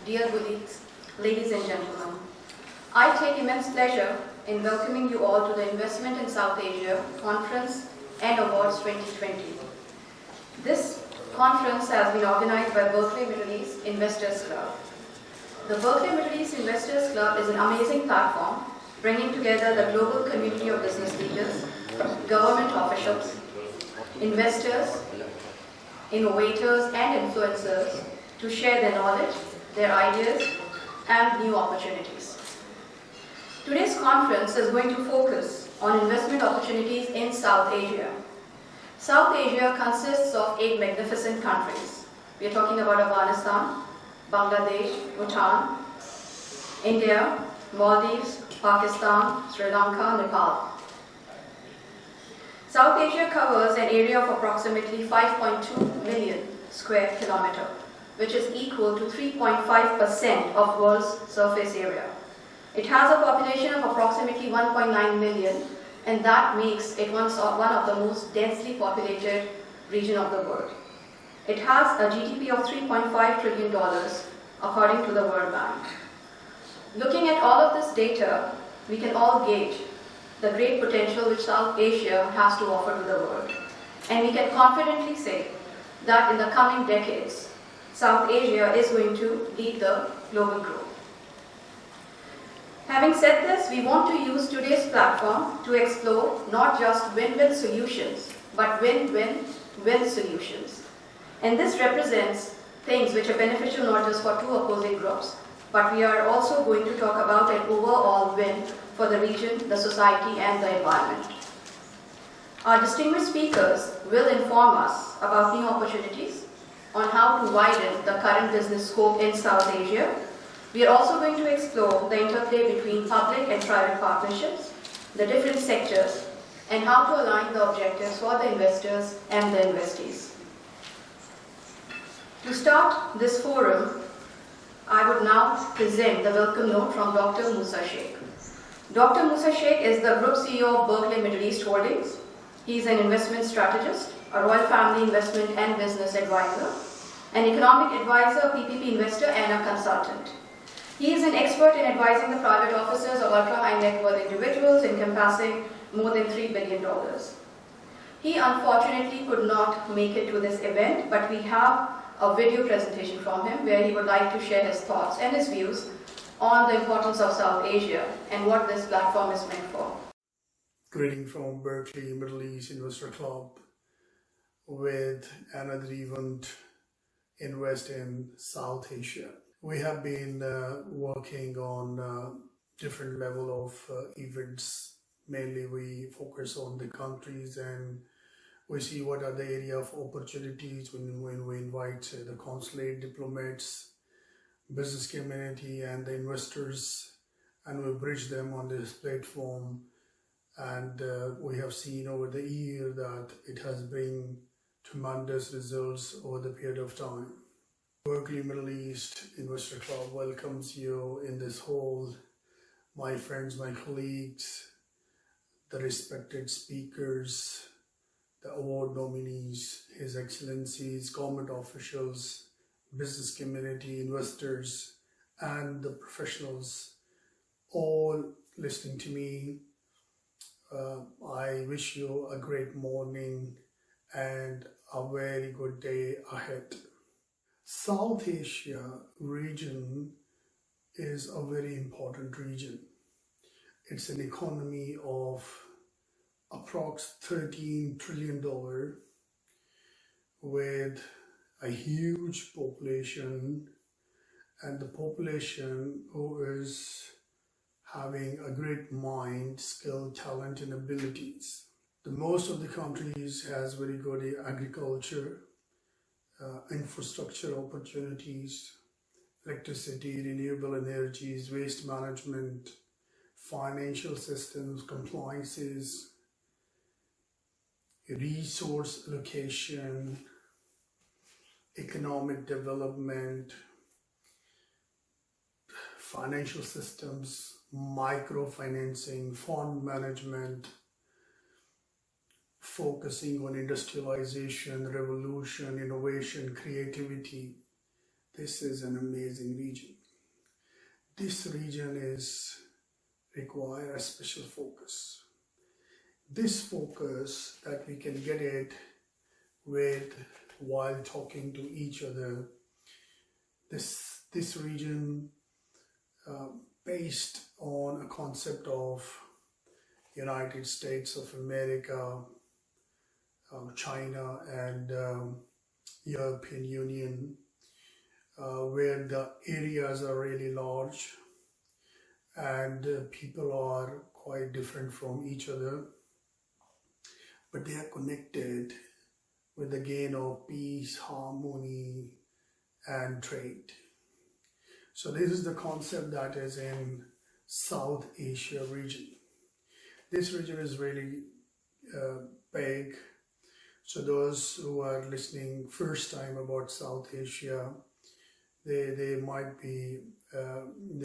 dear colleagues, ladies and gentlemen, I take immense pleasure in welcoming you all to the Investment in South Asia Conference and Awards 2020. This conference has been organized by Berkeley Middle East Investors Club. The Berkeley Middle East Investors Club is an amazing platform bringing together the global community of business leaders, government officials, investors, innovators and influencers to share their knowledge, their ideas and new opportunities. Today's conference is going to focus on investment opportunities in South Asia. South Asia consists of 8 magnificent countries. We are talking about Afghanistan, Bangladesh, Bhutan, India, Maldives, Pakistan, Sri Lanka, Nepal. South Asia covers an area of approximately 5.2 million square kilometer, which is equal to 3.5% of world's surface area. It has a population of approximately 1.9 million, and that makes it one of the most densely populated region of the world. It has a GDP of $3.5 trillion according to the World Bank. Looking at all of this data, we can all gauge the great potential which South Asia has to offer to the world. And we can confidently say that in the coming decades, South Asia is going to lead the global growth. Having said this, we want to use today's platform to explore not just win-win solutions, but win-win-win solutions. And this represents things which are beneficial not just for two opposing groups, but we are also going to talk about an overall win for the region, the society and the environment. Our distinguished speakers will inform us about new opportunities, on how to widen the current business scope in South Asia. We are also going to explore the interplay between public and private partnerships, the different sectors, and how to align the objectives for the investors and the investees. To start this forum, I would now present the welcome note from Dr. Musa Shaikh. Dr. Musa Shaikh is the Group CEO of Berkeley Middle East Holdings. He is an investment strategist, a Royal Family Investment and Business Advisor, an economic advisor, PPP investor, and a consultant. He is an expert in advising the private offices of ultra-high net worth individuals encompassing more than $3 billion. He unfortunately could not make it to this event, but we have a video presentation from him where he would like to share his thoughts and his views on the importance of South Asia and what this platform is meant for. Greeting from Berkeley Middle East Investor Club with another event, Invest in South Asia. We have been working on different level of events. Mainly we focus on the countries and we see what are the area of opportunities when we invite the consulate, diplomats, business community and the investors, and we bridge them on this platform. And we have seen over the year that it has bring tremendous results over the period of time. Berkeley Middle East Investor Club welcomes you in this hall, my friends, my colleagues, the respected speakers, the award nominees, His Excellencies, government officials, business community, investors, and the professionals, all listening to me. I wish you a great morning and a very good day ahead. South Asia region is a very important region. It's an economy of approx $13 trillion with a huge population, and the population who is having a great mind, skill, talent and abilities. The most of the countries has very good agriculture, infrastructure opportunities, electricity, renewable energies, waste management, financial systems, compliances, resource allocation, economic development, financial systems, microfinancing, fund management, focusing on industrialization, revolution, innovation, creativity. this is an amazing region. This region require a special focus. This focus that we can get it with while talking to each other. This region based on a concept of United States of America, China and European Union, where the areas are really large and people are quite different from each other, but they are connected with the gain of peace, harmony and trade. So this is the concept that is in South Asia region. This region is really big. So those who are listening first time about South Asia, they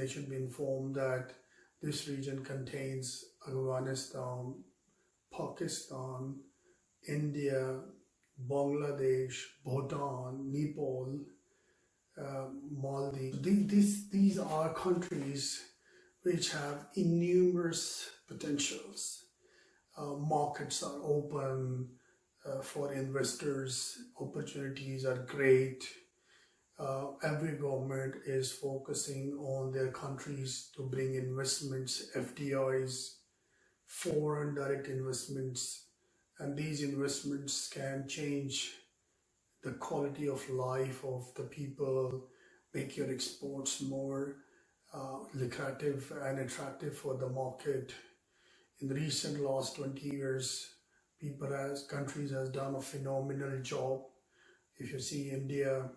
should be informed that this region contains Afghanistan, Pakistan, India, Bangladesh, Bhutan, Nepal, Maldives. These are countries which have enormous potentials. Markets are open for investors, opportunities are great. Every government is focusing on their countries to bring investments, FDIs, foreign direct investments, and these investments can change the quality of life of the people, make your exports more lucrative and attractive for the market. In the recent last 20 years, countries has done a phenomenal job. If you see India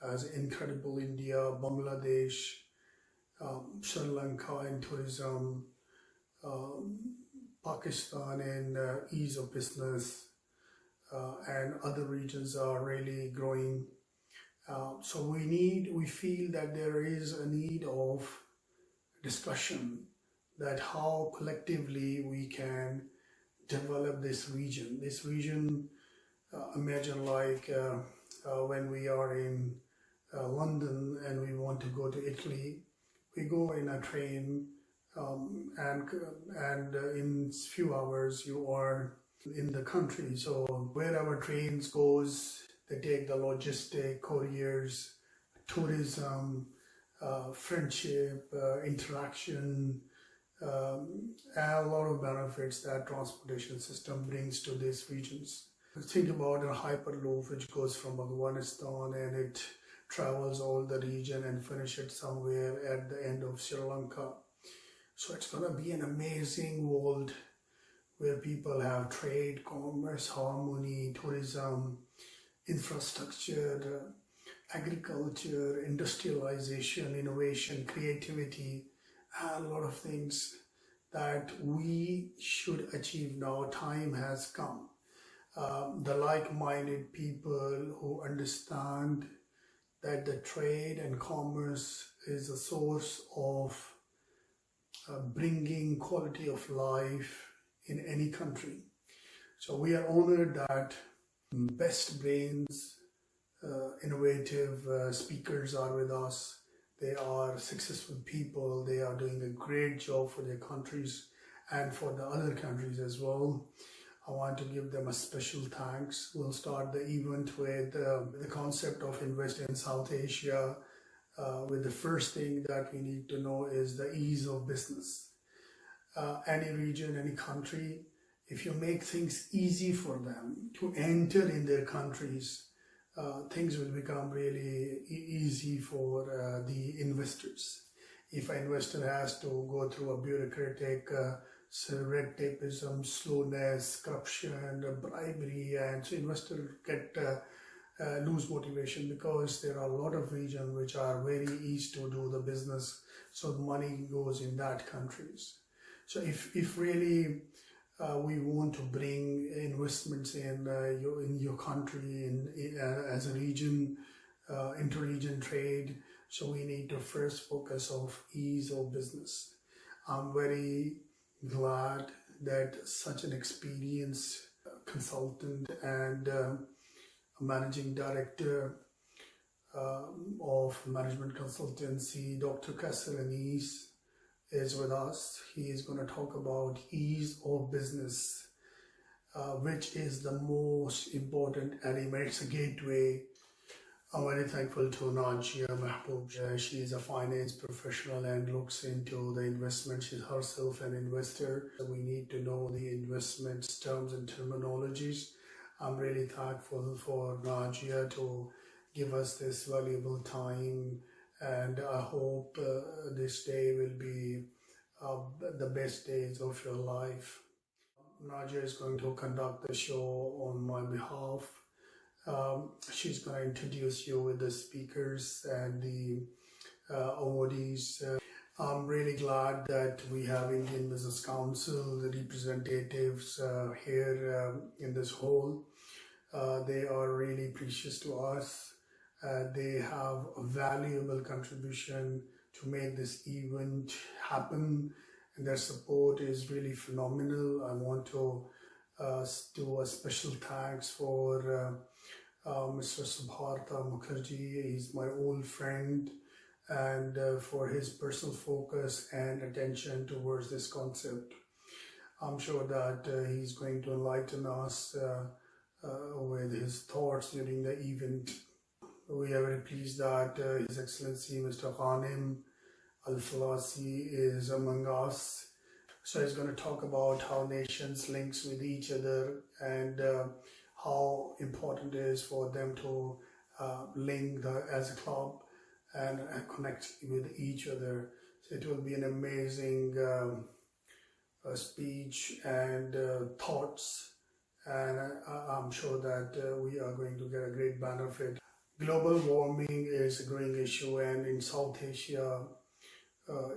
as incredible India, Bangladesh, Sri Lanka in tourism, Pakistan in ease of business, and other regions are really growing. So we feel that there is a need of discussion that how collectively we can develop this region. This region, imagine like when we are in London and we want to go to Italy, we go in a train and in few hours you are in the country. So wherever trains goes, they take the logistic, couriers, tourism, friendship, interaction, and a lot of benefits that transportation system brings to these regions. Think about a hyperloop which goes from Afghanistan and it travels all the region and finishes somewhere at the end of Sri Lanka. So it's going to be an amazing world where people have trade, commerce, harmony, tourism, infrastructure, agriculture, industrialization, innovation, creativity, and a lot of things that we should achieve now. Time has come. The like-minded people who understand that the trade and commerce is a source of bringing quality of life in any country. So we are honored that best brains, innovative speakers are with us. They are successful people. They are doing a great job for their countries and for the other countries as well. I want to give them a special thanks. We'll start the event with the concept of invest in South Asia. With the first thing that we need to know is the ease of business. Any region, any country, if you make things easy for them to enter in their countries, things will become really easy for the investors. If an investor has to go through a bureaucratic red tapeism, slowness, corruption, bribery, and so investors lose motivation because there are a lot of regions which are very easy to do the business, so the money goes in that countries. So if really we want to bring investments in your country as a region, inter-region trade, so we need to first focus on ease of business. I'm very glad that such an experienced consultant and managing director of management consultancy, Dr. Kasser Anis, is with us. He is going to talk about ease of business, which is the most important element. It's a gateway. I'm very thankful to Najia Mahbub. She is a finance professional and looks into the investment. She's herself an investor. We need to know the investments terms and terminologies. I'm really thankful for Najia to give us this valuable time, and I hope this day will be the best days of your life. Najia is going to conduct the show on my behalf. She's going to introduce you with the speakers and the awardees. I'm really glad that we have Indian Business Council, the representatives here in this hall. They are really precious to us. They have a valuable contribution to make this event happen, and their support is really phenomenal. I want to do a special thanks for Mr. Subharta Mukherjee. He's my old friend, and for his personal focus and attention towards this concept. I'm sure that he's going to enlighten us with his thoughts during the event. We are very pleased that His Excellency Mr. Ghanem Al-Falasi is among us. So he's going to talk about how nations links with each other and how important it is for them to link as a club and connect with each other. So it will be an amazing speech and thoughts, and I'm sure that we are going to get a great benefit. Global warming is a growing issue, and in South Asia,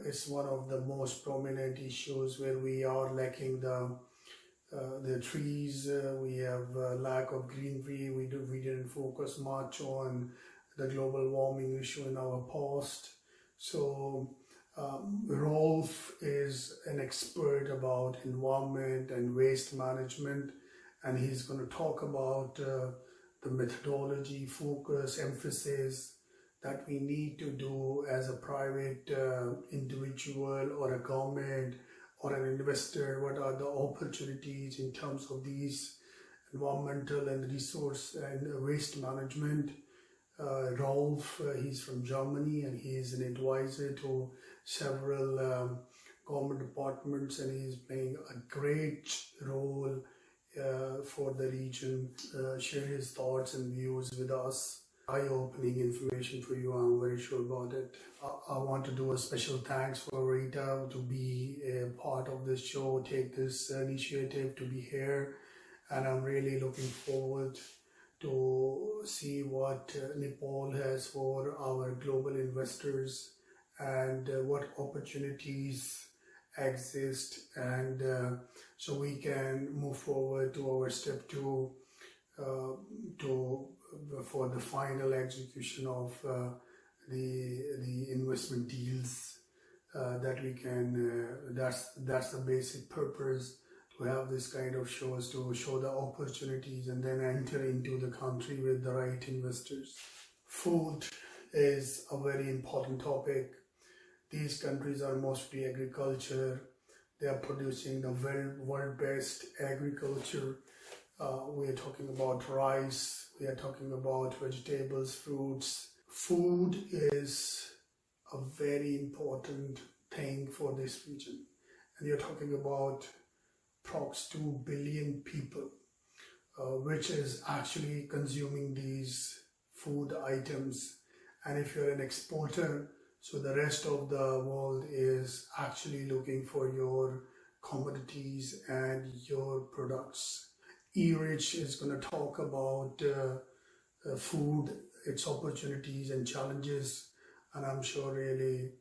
it's one of the most prominent issues where we are lacking the trees. We have lack of greenery. We didn't focus much on the global warming issue in our past. So Rolf is an expert about environment and waste management, and he's going to talk about the methodology, focus, emphasis that we need to do as a private individual or a government or an investor. What are the opportunities in terms of these environmental and resource and waste management? Rolf, he's from Germany, and he is an advisor to several government departments, and he's playing a great role for the region. Share his thoughts and views with us. Eye-opening information for you, I'm very sure about it. I want to do a special thanks for Rita to be a part of this show, take this initiative to be here, and I'm really looking forward to see what Nepal has for our global investors and what opportunities exist, and so we can move forward to our step 2 for the final execution of the investment deals that we can. That's the basic purpose, to have this kind of shows, to show the opportunities and then enter into the country with the right investors. Food is a very important topic. These countries are mostly agriculture. They are producing the world best agriculture. We are talking about rice, we are talking about vegetables, fruits. Food is a very important thing for this region. And you're talking about approx 2 billion people, which is actually consuming these food items. And if you're an exporter, so the rest of the world is actually looking for your commodities and your products. E-Rich is going to talk about food, its opportunities and challenges, and I'm sure really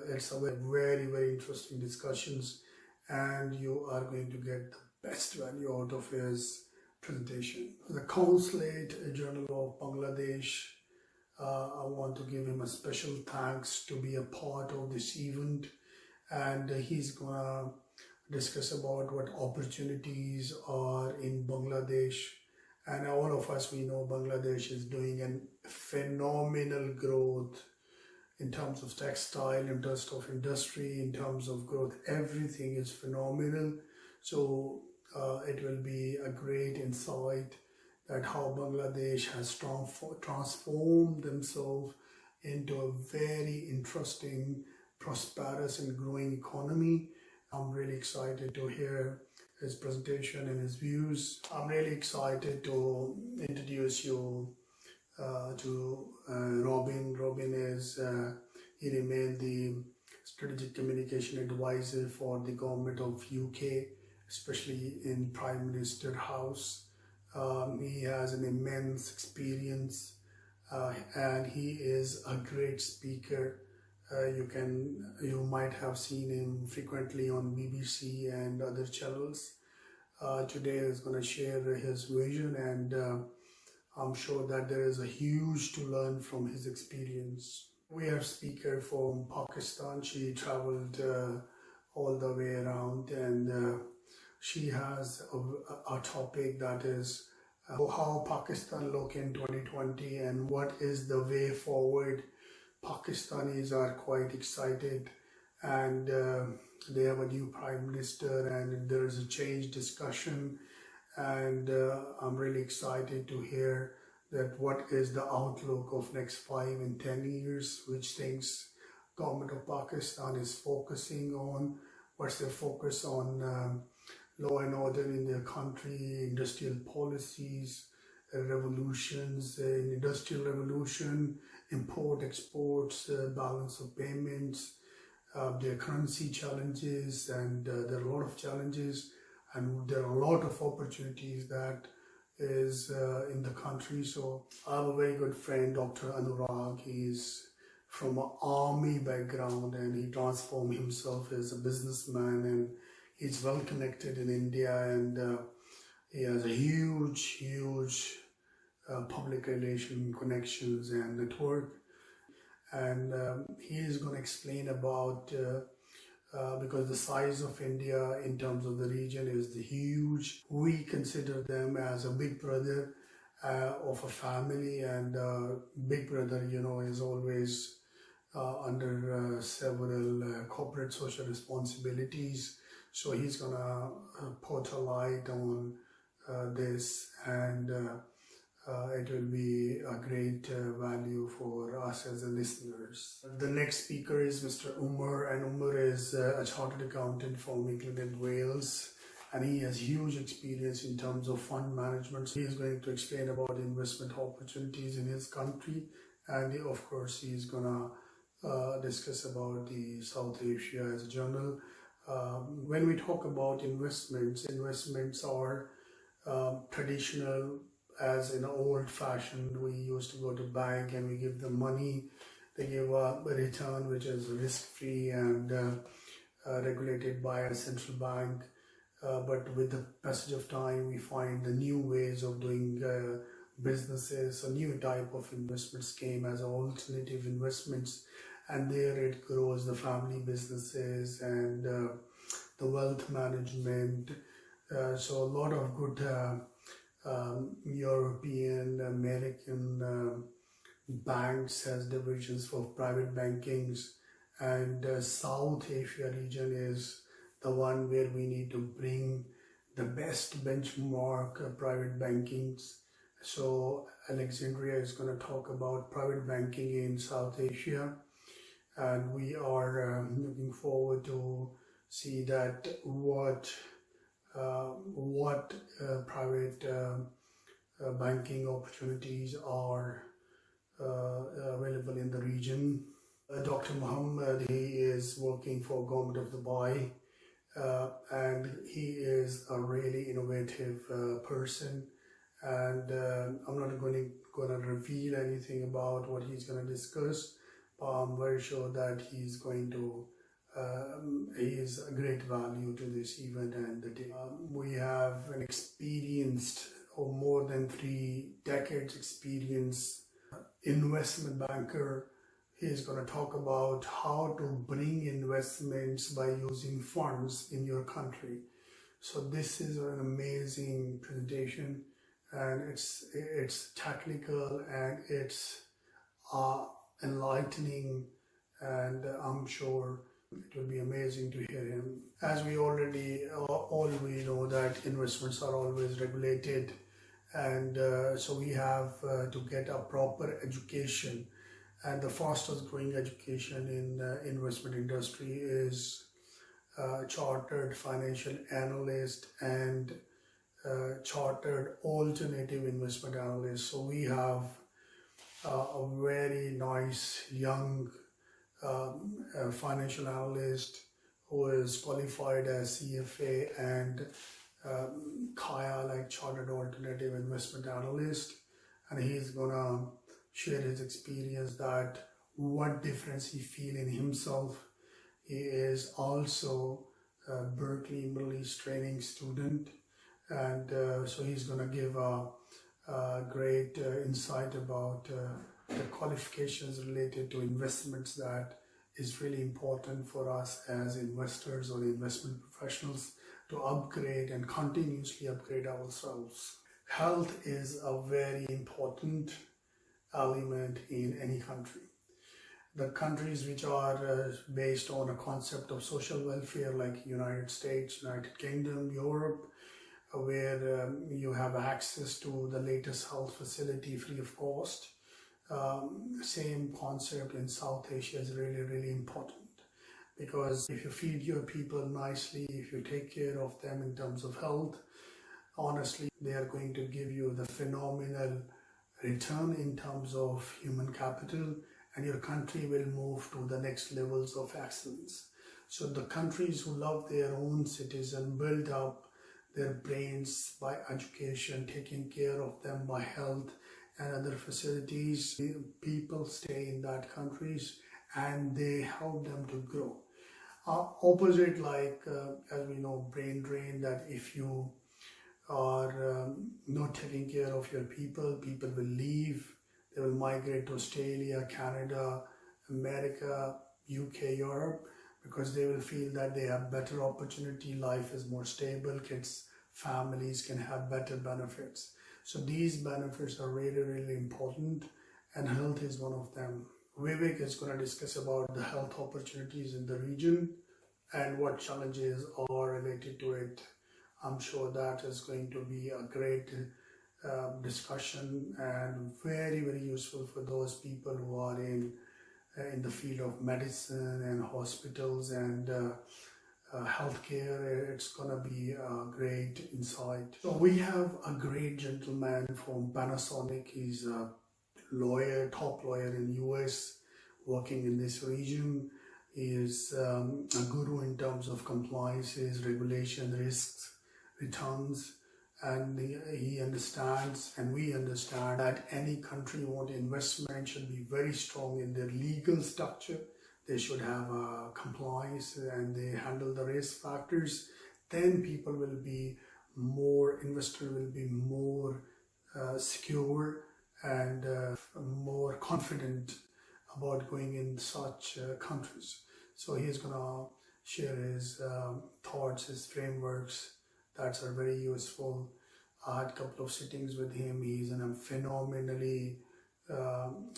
it's a very, very interesting discussions, and you are going to get the best value out of his presentation. The Consulate General of Bangladesh, I want to give him a special thanks to be a part of this event, and he's gonna discuss about what opportunities are in Bangladesh And all of us, we know Bangladesh is doing a phenomenal growth in terms of textile, in terms of industry, in terms of growth. Everything is phenomenal. So it will be a great insight that how Bangladesh has transformed themselves into a very interesting, prosperous and growing economy. I'm really excited to hear his presentation and his views. I'm really excited to introduce you to Robin. Robin is, he remained the strategic communication advisor for the government of UK, especially in Prime Minister House. He has an immense experience and he is a great speaker. You might have seen him frequently on BBC and other channels. Today he's going to share his vision, and I'm sure that there is a huge to learn from his experience. We have speaker from Pakistan. She traveled all the way around, and she has a topic that is how Pakistan look in 2020 and what is the way forward. Pakistanis are quite excited, and they have a new prime minister and there is a change discussion, and I'm really excited to hear that what is the outlook of next 5 and 10 years, which things government of Pakistan is focusing on, what's their focus on law and order in their country, industrial policies, revolutions, industrial revolution, import, exports, balance of payments, their currency challenges, and there are a lot of challenges, and there are a lot of opportunities that is in the country. So I have a very good friend, Dr. Anurag. He's from an army background and he transformed himself as a businessman, and he's well connected in India, and he has a huge public relation connections and network, and he is going to explain about because the size of India in terms of the region is huge. We consider them as a big brother of a family, and big brother, is always under several corporate social responsibilities. So he's gonna put a light on this, and it will be a great value for us as the listeners. The next speaker is Mr. Umar, and Umar is a chartered accountant from England and Wales, and he has huge experience in terms of fund management. So he is going to explain about investment opportunities in his country, and of course he is gonna discuss about the South Asia as a journal. When we talk about investments are traditional. As in old-fashioned, we used to go to bank and we give them money. They give a return which is risk-free and regulated by a central bank. But with the passage of time, we find the new ways of doing businesses, a new type of investment scheme as alternative investments, and there it grows the family businesses and the wealth management. So a lot of good European, American banks has divisions for private bankings, and South Asia region is the one where we need to bring the best benchmark private bankings. So Alexandria is going to talk about private banking in South Asia, and we are looking forward to see that what private banking opportunities are available in the region. Dr. Muhammad, he is working for government of Dubai, and he is a really innovative person, and I'm not going to reveal anything about what he's going to discuss, but I'm very sure that he's going to he is a great value to this event and the day. We have an experienced, or more than 3 decades experience, investment banker. He is going to talk about how to bring investments by using funds in your country. So this is an amazing presentation, and it's technical and it's enlightening, and I'm sure it will be amazing to hear him. As we already all we know that investments are always regulated, and so we have to get a proper education, and the fastest growing education in investment industry is chartered financial analyst and chartered alternative investment analyst. So we have a very nice young financial analyst who is qualified as CFA and Kaya, like Chartered Alternative Investment Analyst, and he's gonna share his experience, that what difference he feel in himself. He is also a Berkeley Middle East training student, and so he's gonna give a great insight about the qualifications related to investments that is really important for us as investors or investment professionals to upgrade and continuously upgrade ourselves. Health is a very important element in any country. The countries which are based on a concept of social welfare, like United States, United Kingdom, Europe, where you have access to the latest health facility free of cost. Same concept in South Asia is really, really important, because if you feed your people nicely, if you take care of them in terms of health, honestly, they are going to give you the phenomenal return in terms of human capital, and your country will move to the next levels of excellence. So the countries who love their own citizens build up their brains by education, taking care of them by health and other facilities. People stay in that countries and they help them to grow. Opposite, like as we know, brain drain, that if you are not taking care of your people, people will leave. They will migrate to Australia, Canada, America, UK, Europe, because they will feel that they have better opportunity, life is more stable, kids, families can have better benefits. So these benefits are really, really important, and health is one of them. Vivek is going to discuss about the health opportunities in the region and what challenges are related to it. I'm sure that is going to be a great discussion and very, very useful for those people who are in the field of medicine and hospitals and healthcare. It's gonna be a great insight. So we have a great gentleman from Panasonic. He's a lawyer, top lawyer in US, working in this region. He is a guru in terms of compliances, regulation, risks, returns, and he understands, and we understand, that any country want investment should be very strong in their legal structure. They should have compliance and they handle the risk factors. Then people will be more, investor will be more secure and more confident about going in such countries. So he's gonna share his thoughts, his frameworks that are very useful. I had a couple of sittings with him. He's a phenomenally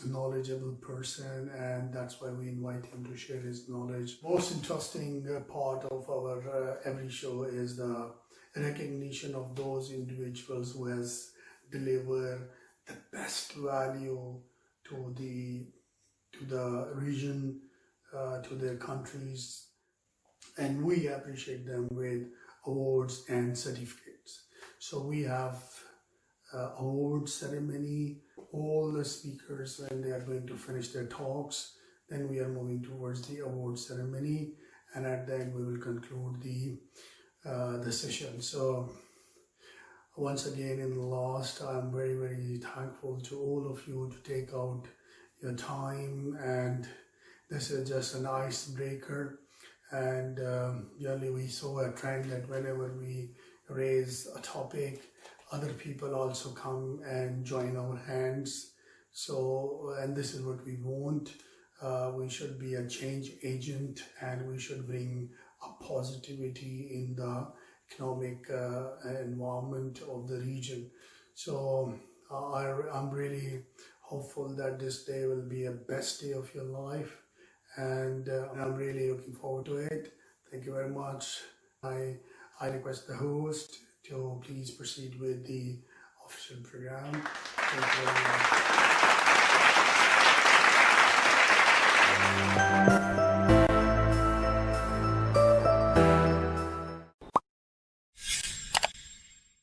knowledgeable person, and that's why we invite him to share his knowledge. Most interesting part of our every show is the recognition of those individuals who has delivered the best value to the region, to their countries, and we appreciate them with awards and certificates. So we have award ceremony. All the speakers, when they are going to finish their talks, then we are moving towards the award ceremony, and at the end we will conclude the session. So once again, in the last, I'm very, very thankful to all of you to take out your time, and this is just an icebreaker. And generally we saw a trend that whenever we raise a topic, other people also come and join our hands. So, and this is what we want. We should be a change agent, and we should bring a positivity in the economic environment of the region. So I'm really hopeful that this day will be a best day of your life, and I'm really looking forward to it. Thank you very much. I request the host to please proceed with the official program. Thank you very much.